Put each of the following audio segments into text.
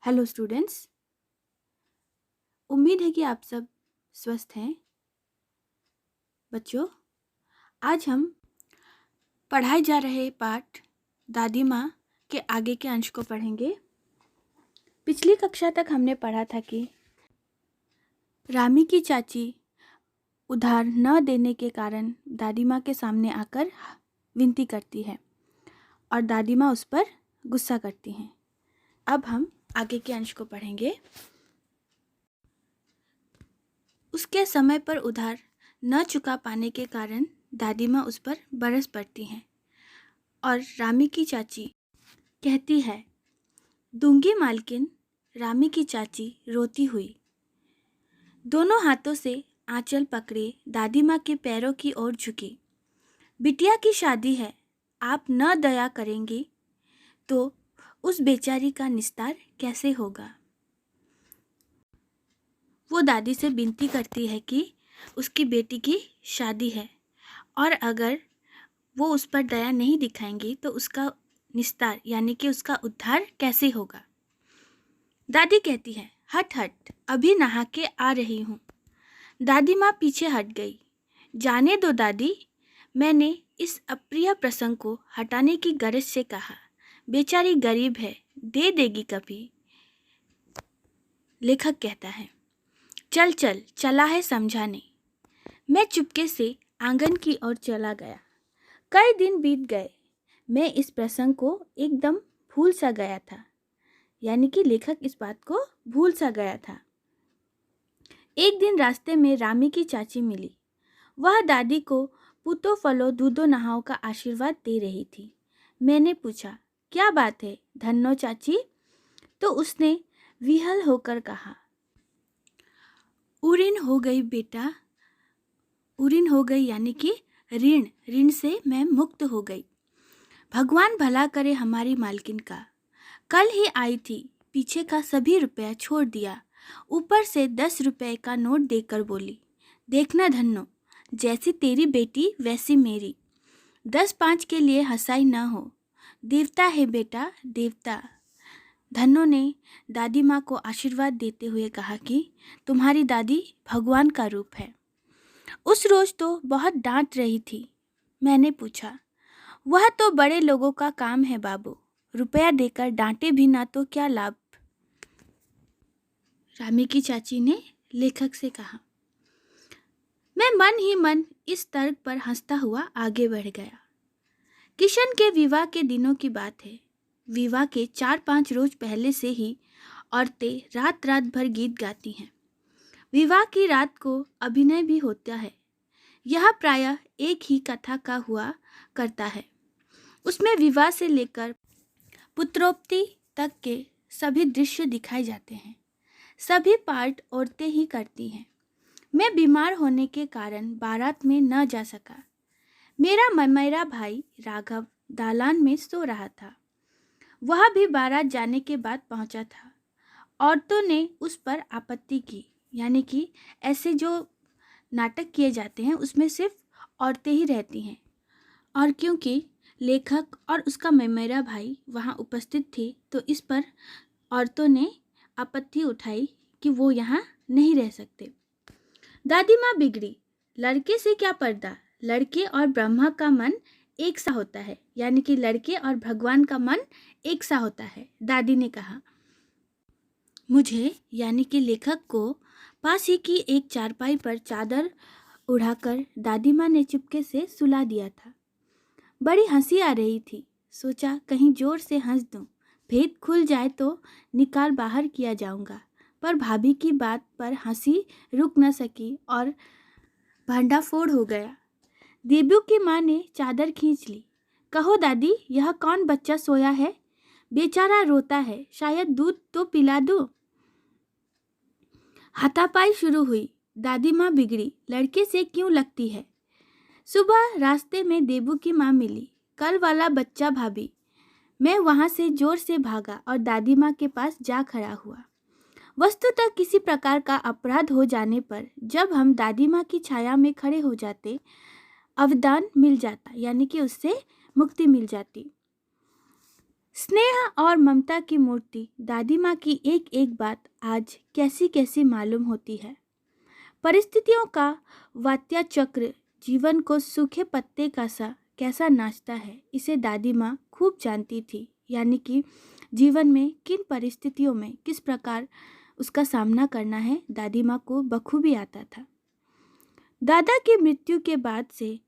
Hello students. उम्मीद है कि आप सब स्वस्थ हैं। बच्चों, आज हम पढ़ाए जा रहे पाठ दादी माँ के आगे के अंश को पढ़ेंगे। पिछली कक्षा तक हमने पढ़ा था कि रामी की चाची उधार न देने के कारण दादी माँ के सामने आकर विनती करती है और दादी माँ उस पर गुस्सा करती हैं। अब हम आगे के अंश को पढ़ेंगे। उसके समय पर उधार न चुका पाने के कारण दादी माँ उस पर बरस पड़ती हैं और रामी की चाची कहती है, दूंगी मालकिन। रामी की चाची रोती हुई दोनों हाथों से आंचल पकड़े दादी माँ के पैरों की ओर झुकी। बिटिया की शादी है, आप न दया करेंगी तो उस बेचारी का निस्तार कैसे होगा। वो दादी से विनती करती है कि उसकी बेटी की शादी है और अगर वो उस पर दया नहीं दिखाएंगी तो उसका निस्तार यानी कि उसका उद्धार कैसे होगा। दादी कहती है, हट हट, अभी नहा के आ रही हूँ। दादी माँ पीछे हट गई। जाने दो दादी, मैंने इस अप्रिय प्रसंग को हटाने की गरज से कहा। बेचारी गरीब है, दे देगी कभी। लेखक कहता है, चल चल, चला है समझाने। मैं चुपके से आंगन की ओर चला गया। कई दिन बीत गए, मैं इस प्रसंग को एकदम भूल सा गया था, यानी कि लेखक इस बात को भूल सा गया था। एक दिन रास्ते में रामी की चाची मिली। वह दादी को पूतो फलो दूधो नहाओ का आशीर्वाद दे रही थी। मैंने पूछा, क्या बात है धन्नो चाची? तो उसने विहल होकर कहा, उरीन हो गई बेटा, उरीन हो गई यानी कि ऋण से मैं मुक्त हो गई। भगवान भला करे हमारी मालकिन का। कल ही आई थी, पीछे का सभी रुपया छोड़ दिया, ऊपर से 10 रुपए का नोट देकर बोली, देखना धन्नो, जैसी तेरी बेटी वैसी मेरी। 10-5 के लिए हंसाई न हो, देवता है बेटा, देवता। धन्नो ने दादी माँ को आशीर्वाद देते हुए कहा कि तुम्हारी दादी भगवान का रूप है। उस रोज तो बहुत डांट रही थी। मैंने पूछा, वह तो बड़े लोगों का काम है बाबू, रुपया देकर डांटे भी ना तो क्या लाभ। रामी की चाची ने लेखक से कहा। मैं मन ही मन इस तर्क पर हंसता हुआ आगे बढ़ गया। किशन के विवाह के दिनों की बात है। विवाह के 4-5 रोज पहले से ही औरतें रात रात भर गीत गाती हैं। विवाह की रात को अभिनय भी होता है। यह प्रायः एक ही कथा का हुआ करता है। उसमें विवाह से लेकर पुत्रोक्ति तक के सभी दृश्य दिखाए जाते हैं। सभी पार्ट औरतें ही करती हैं। मैं बीमार होने के कारण बारात में न जा सका। मेरा ममेरा भाई राघव दालान में सो रहा था। वह भी बारात जाने के बाद पहुंचा था। औरतों ने उस पर आपत्ति की, यानी कि ऐसे जो नाटक किए जाते हैं उसमें सिर्फ औरतें ही रहती हैं। और क्योंकि लेखक और उसका ममेरा भाई वहाँ उपस्थित थे तो इस पर औरतों ने आपत्ति उठाई कि वो यहाँ नहीं रह सकते। दादी माँ बिगड़ी। लड़के से क्या पर्दा, लड़के और ब्रह्मा का मन एक सा होता है, यानी कि लड़के और भगवान का मन एक सा होता है, दादी ने कहा। मुझे यानी कि लेखक को पास ही की एक चारपाई पर चादर उड़ाकर दादी माँ ने चुपके से सुला दिया था। बड़ी हंसी आ रही थी। सोचा कहीं जोर से हंस दूं, भेद खुल जाए तो निकाल बाहर किया जाऊंगा, पर भाभी की बात पर हंसी रुक न सकी और भांडाफोड़ हो गया। देबू की माँ ने चादर खींच ली। कहो दादी, यह कौन बच्चा सोया है? बेचारा रोता है, शायद दूध तो पिला दूं। हाथापाई शुरू हुई। दादी माँ बिगड़ी, लड़के से क्यों लगती है। सुबह रास्ते में देबू की माँ मिली। कल वाला बच्चा भाभी। मैं वहाँ से जोर से भागा और दादी माँ के पास जा खड़ा हुआ। वस्तुतः किसी प्रकार का अपराध हो जाने पर जब हम दादी माँ की छाया में खड़े हो जाते, अवदान मिल जाता, यानी कि उससे मुक्ति मिल जाती। स्नेह और ममता की मूर्ति दादी माँ की एक एक बात आज कैसी कैसी मालूम होती है। परिस्थितियों का वात्या चक्र जीवन को सूखे पत्ते का सा कैसा नाचता है, इसे दादी माँ खूब जानती थी। यानी कि जीवन में किन परिस्थितियों में किस प्रकार उसका सामना करना है, दादी माँ को बखूबी आता था। दादा की मृत्यु के बाद से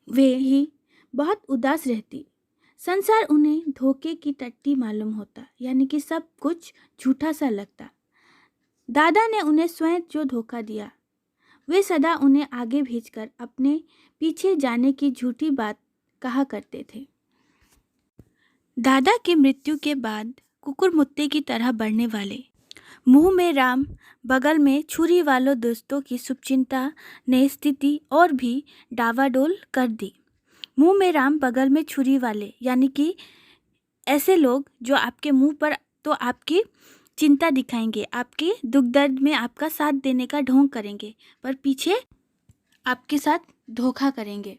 वे ही बहुत उदास रहती। संसार उन्हें धोखे की टट्टी मालूम होता, यानी कि सब कुछ झूठा सा लगता। दादा ने उन्हें स्वयं जो धोखा दिया, वे सदा उन्हें आगे भेजकर अपने पीछे जाने की झूठी बात कहा करते थे। दादा की मृत्यु के बाद कुकुर मुत्ते की तरह बढ़ने वाले मुंह में राम बगल में छुरी वालों दोस्तों की शुभचिंता ने स्थिति और भी डावाडोल कर दी। मुंह में राम बगल में छुरी वाले यानी कि ऐसे लोग जो आपके मुंह पर तो आपकी चिंता दिखाएंगे, आपके दुख दर्द में आपका साथ देने का ढोंग करेंगे, पर पीछे आपके साथ धोखा करेंगे।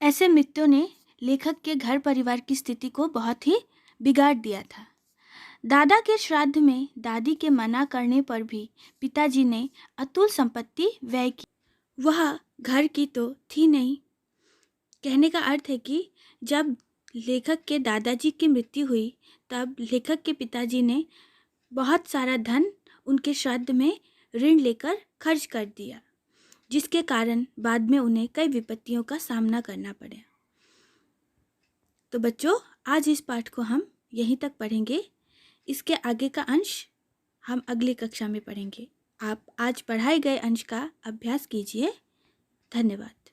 ऐसे मित्रों ने लेखक के घर परिवार की स्थिति को बहुत ही बिगाड़ दिया था। दादा के श्राद्ध में दादी के मना करने पर भी पिताजी ने अतुल संपत्ति व्यय की। वह घर की तो थी नहीं। कहने का अर्थ है कि जब लेखक के दादाजी की मृत्यु हुई तब लेखक के पिताजी ने बहुत सारा धन उनके श्राद्ध में ऋण लेकर खर्च कर दिया, जिसके कारण बाद में उन्हें कई विपत्तियों का सामना करना पड़ा। तो बच्चों, आज इस पाठ को हम यहीं तक पढ़ेंगे। इसके आगे का अंश हम अगली कक्षा में पढ़ेंगे। आप आज पढ़ाए गए अंश का अभ्यास कीजिए। धन्यवाद।